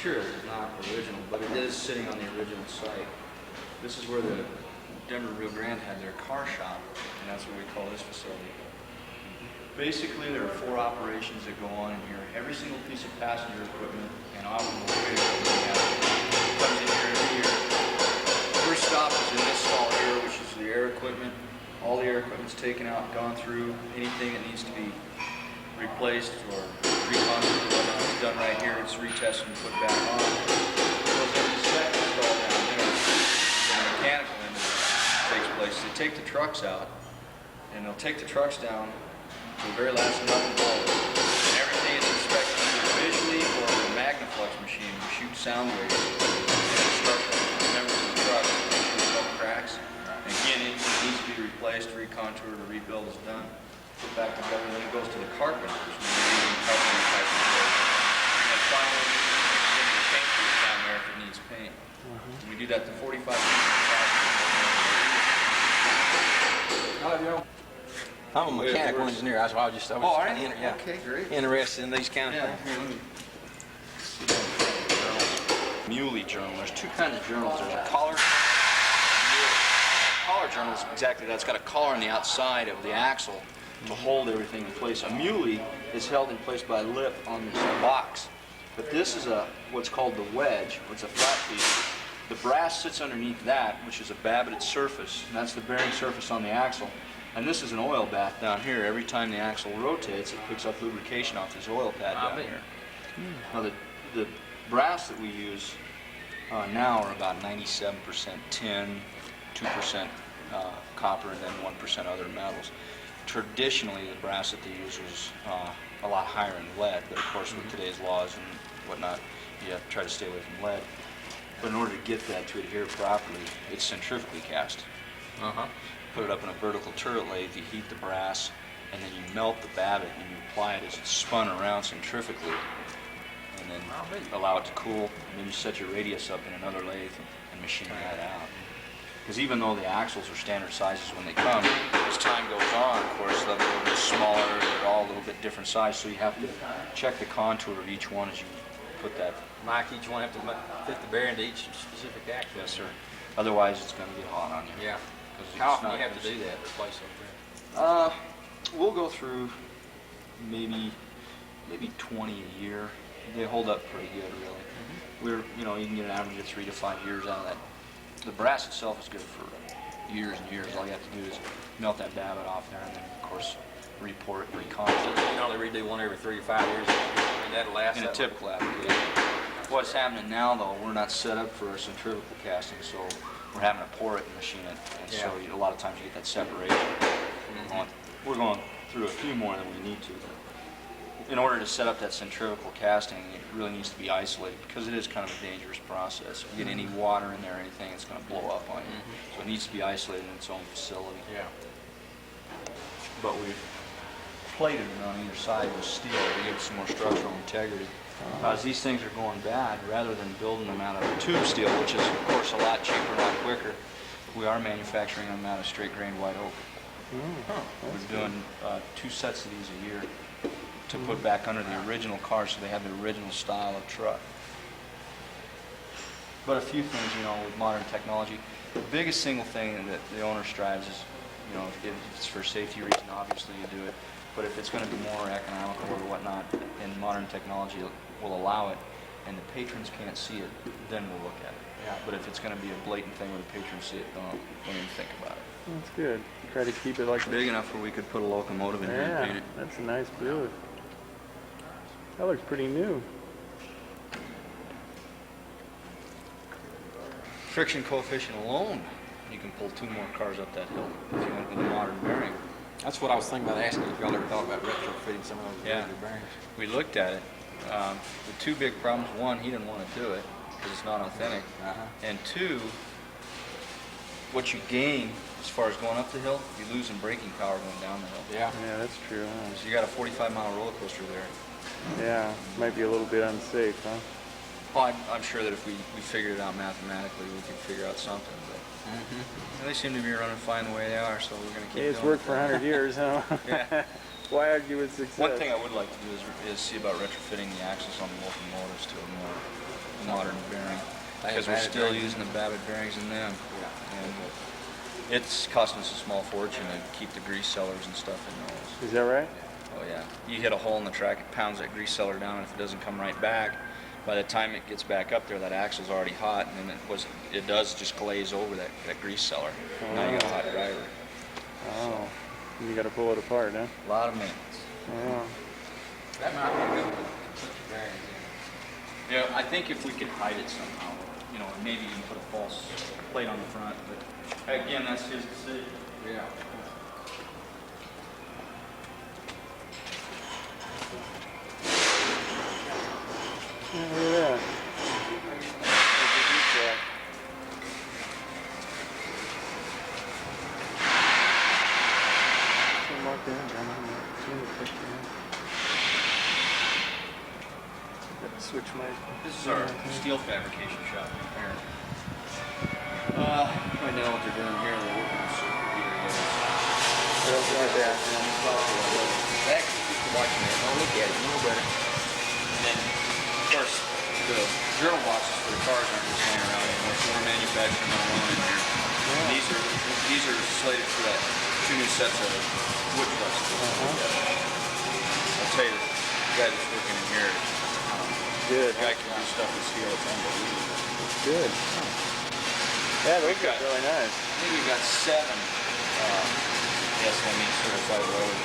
interior is not original, but it is sitting on the original site. This is where the Denver Rio Grande had their car shop, and that's what we call this facility. Basically, there are 4 operations that go on in here. Every single piece of passenger equipment and automobile equipment comes in here every year. First stop is in this stall here, which is the air equipment. All the air equipment's taken out, gone through. Anything that needs to be replaced or reconfigured or whatnot is done right here. It's retested and put back on. It goes into the second stall down there. The mechanical end takes place. They take the trucks out, and they'll take the trucks down to the very last nut and bolt. And everything is inspected either visually or with a Magnaflux machine. We shoot sound waves and structural members of the truck to make sure there's no cracks. And again, anything that needs to be replaced, recontoured, or rebuilt is done. Put back together, and then it goes to the carpenters. When we're using carpentry type of work. And then finally, the paint booth down there if it needs paint. And we do that to 45 people. I'm a mechanical engineer. That's why I was Okay, great. interested in these kind of Yeah, things. here, let me see. Muley journal. There's 2 kinds of journals. There's a collar. Collar journal is exactly that. It's got a collar on the outside of the axle to hold everything in place. A muley is held in place by a lip on this box. But this is what's called the wedge. It's a flat piece. The brass sits underneath that, which is a babbited surface, and that's the bearing surface on the axle. And this is an oil bath down here. Every time the axle rotates, it picks up lubrication off this oil pad down here. Now the brass that we use now are about 97% tin, 2% copper, and then 1% other metals. Traditionally, the brass that they use was a lot higher in lead, but of course with today's laws and whatnot, you have to try to stay away from lead. But in order to get that to adhere properly, it's centrifugally cast. Put it up in a vertical turret lathe, you heat the brass, and then you melt the babbitt and you apply it as it's spun around centrifugally, and then allow it to cool, and then you set your radius up in another lathe and machine that out. Because even though the axles are standard sizes when they come, as time goes on, of course, they'll be a little bit smaller, they're all a little bit different size, so you have to check the contour of each one as you put that. Mike, each one have to fit the bearing to each specific axle. Yes, sir. Otherwise, it's going to get hot on you. Yeah. How often do you have to do that, replace them? We'll go through maybe 20 a year. They hold up pretty good, really. You can get an average of 3 to 5 years out of that. The brass itself is good for years and years. All you have to do is melt that babbitt off there, and then of course report it, reconstitute. You only redo one every 3 to 5 years, and that'll last. In a typical application. What's happening now, though, we're not set up for a centrifugal casting, so we're having to pour it and machine it, and so a lot of times you get that separation. We're going through a few more than we need to. In order to set up that centrifugal casting, it really needs to be isolated because it is kind of a dangerous process. If you get any water in there or anything, it's going to blow up on you. So it needs to be isolated in its own facility. Yeah. But we've plated it on either side with steel to give it some more structural integrity. As these things are going bad, rather than building them out of tube steel, which is of course a lot cheaper and a lot quicker, we are manufacturing them out of straight grain white oak. We're doing 2 sets of these a year to put back under the original car so they have the original style of truck. But a few things, with modern technology, the biggest single thing that the owner strives is, if it's for safety reason, obviously you do it. But if it's going to be more economical or whatnot, and modern technology will allow it, and the patrons can't see it, then we'll look at it. Yeah. But if it's going to be a blatant thing where the patrons see it, don't even think about it. That's good. Try to keep it like Big enough where we could put a locomotive in here and paint it. That's a nice booth. That looks pretty new. Friction coefficient alone, you can pull 2 more cars up that hill if you went with a modern bearing. That's what I was thinking about asking if y'all ever thought about retrofitting some of those regular bearings. We looked at it. The 2 big problems: 1, he didn't want to do it because it's not authentic, and 2, what you gain as far as going up the hill, you lose in braking power going down the hill. Yeah, that's true. Huh? So you got a 45-mile roller coaster there. Yeah, might be a little bit unsafe, huh? Well, I'm sure that if we figured it out mathematically, we could figure out something. But they seem to be running fine the way they are, so we're going to keep It's going. worked for 100 years, huh? Yeah. Why argue with success? One thing I would like to do is see about retrofitting the axles on the locomotives to a more modern bearing, because we're still using the Babbitt bearings in them. And it's costing us a small fortune to keep the grease cellars and stuff in those. Is that right? Oh yeah, you hit a hole in the track, it pounds that grease cellar down, and if it doesn't come right back, by the time it gets back up there, that axle's already hot, and then it does just glaze over that grease cellar. Now you got a hot driver. Oh, you got to pull it apart, huh? A lot of maintenance. Oh. That might be a good one. Bearings in. Yeah, I think if we could hide it somehow, you know, maybe even put a false plate on the front, but again, that's his decision. Yeah. Yeah, look at that. Switch my. This is our steel fabrication shop here. Right now what they're doing here, they're working on circuit heater units. Actually, just watching it. Don't look at it. You know better. And then, of course, the journal boxes for the cars aren't just laying around anymore, so we're manufacturing our own in here. And these are slated for that 2 new sets of wood presses. I'll tell you, the guy that's working in here, Good. the guy can do stuff with steel, it's unbelievable. Good. Yeah, those look really nice. I think we've got 7 SME certified welders.